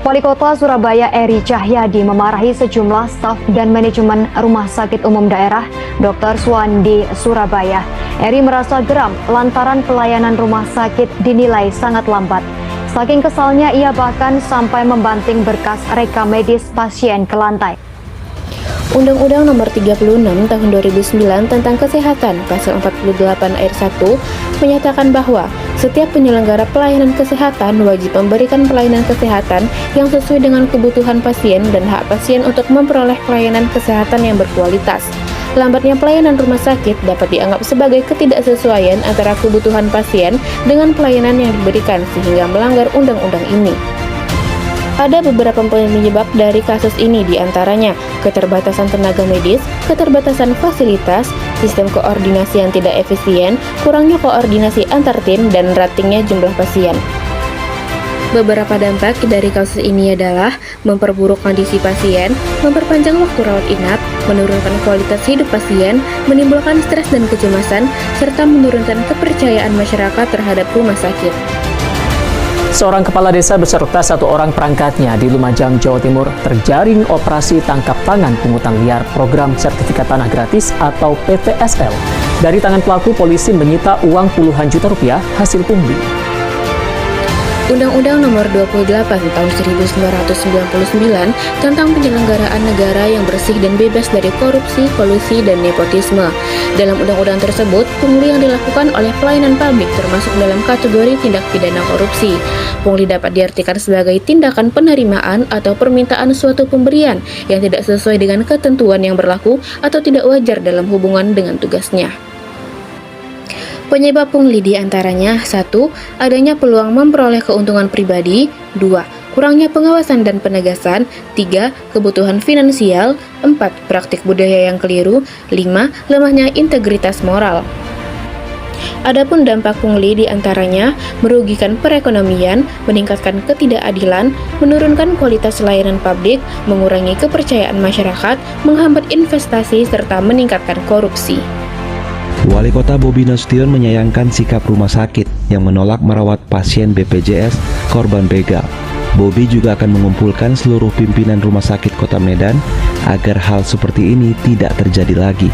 Wali Kota Surabaya Eri Cahyadi memarahi sejumlah staf dan manajemen Rumah Sakit Umum Daerah Dr. Suwandi Surabaya. Eri merasa geram lantaran pelayanan rumah sakit dinilai sangat lambat. Saking kesalnya ia bahkan sampai membanting berkas rekam medis pasien ke lantai. Undang-Undang Nomor 36 Tahun 2009 tentang Kesehatan Pasal 48 Ayat 1 menyatakan bahwa setiap penyelenggara pelayanan kesehatan wajib memberikan pelayanan kesehatan yang sesuai dengan kebutuhan pasien dan hak pasien untuk memperoleh pelayanan kesehatan yang berkualitas. Lambatnya pelayanan rumah sakit dapat dianggap sebagai ketidaksesuaian antara kebutuhan pasien dengan pelayanan yang diberikan sehingga melanggar undang-undang ini. Ada beberapa penyebab dari kasus ini, diantaranya keterbatasan tenaga medis, keterbatasan fasilitas, sistem koordinasi yang tidak efisien, kurangnya koordinasi antar tim, dan ratingnya jumlah pasien. Beberapa dampak dari kasus ini adalah memperburuk kondisi pasien, memperpanjang waktu rawat inap, menurunkan kualitas hidup pasien, menimbulkan stres dan kecemasan, serta menurunkan kepercayaan masyarakat terhadap rumah sakit. Seorang kepala desa beserta satu orang perangkatnya di Lumajang, Jawa Timur terjaring operasi tangkap tangan pungutan liar program sertifikat tanah gratis atau PTSL. Dari tangan pelaku, polisi menyita uang puluhan juta rupiah hasil pungli. Undang-Undang Nomor 28 Tahun 1999 tentang penyelenggaraan negara yang bersih dan bebas dari korupsi, kolusi, dan nepotisme. Dalam undang-undang tersebut, pungli yang dilakukan oleh pelayanan publik termasuk dalam kategori tindak pidana korupsi. Pungli dapat diartikan sebagai tindakan penerimaan atau permintaan suatu pemberian yang tidak sesuai dengan ketentuan yang berlaku atau tidak wajar dalam hubungan dengan tugasnya. Penyebab pungli diantaranya 1. Adanya peluang memperoleh keuntungan pribadi. 2. Kurangnya pengawasan dan penegasan. 3. Kebutuhan finansial. 4. Praktik budaya yang keliru. 5. Lemahnya integritas moral. Adapun dampak pungli diantaranya merugikan perekonomian, meningkatkan ketidakadilan, menurunkan kualitas layanan publik, mengurangi kepercayaan masyarakat, menghambat investasi, serta meningkatkan korupsi. Wali Kota Bobi Nasution menyayangkan sikap rumah sakit yang menolak merawat pasien BPJS korban begal. Bobi juga akan mengumpulkan seluruh pimpinan rumah sakit Kota Medan agar hal seperti ini tidak terjadi lagi.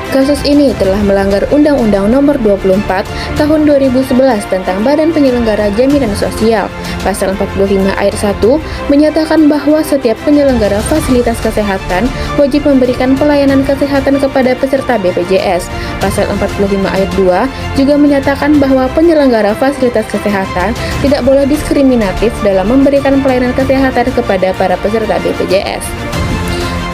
Kasus ini telah melanggar Undang-Undang Nomor 24 Tahun 2011 tentang Badan Penyelenggara Jaminan Sosial. Pasal 45 Ayat 1 menyatakan bahwa setiap penyelenggara fasilitas kesehatan wajib memberikan pelayanan kesehatan kepada peserta BPJS. Pasal 45 Ayat 2 juga menyatakan bahwa penyelenggara fasilitas kesehatan tidak boleh diskriminatif dalam memberikan pelayanan kesehatan kepada para peserta BPJS.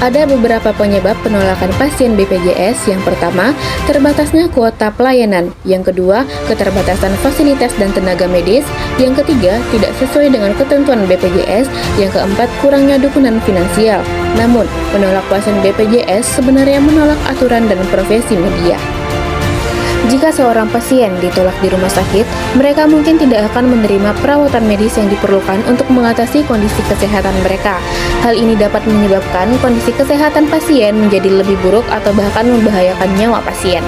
Ada beberapa penyebab penolakan pasien BPJS. Yang pertama, terbatasnya kuota pelayanan. Yang kedua, keterbatasan fasilitas dan tenaga medis. Yang ketiga, tidak sesuai dengan ketentuan BPJS. Yang keempat, kurangnya dukungan finansial. Namun, menolak pasien BPJS sebenarnya menolak aturan dan profesi media. Jika seorang pasien ditolak di rumah sakit, mereka mungkin tidak akan menerima perawatan medis yang diperlukan untuk mengatasi kondisi kesehatan mereka. Hal ini dapat menyebabkan kondisi kesehatan pasien menjadi lebih buruk atau bahkan membahayakan nyawa pasien.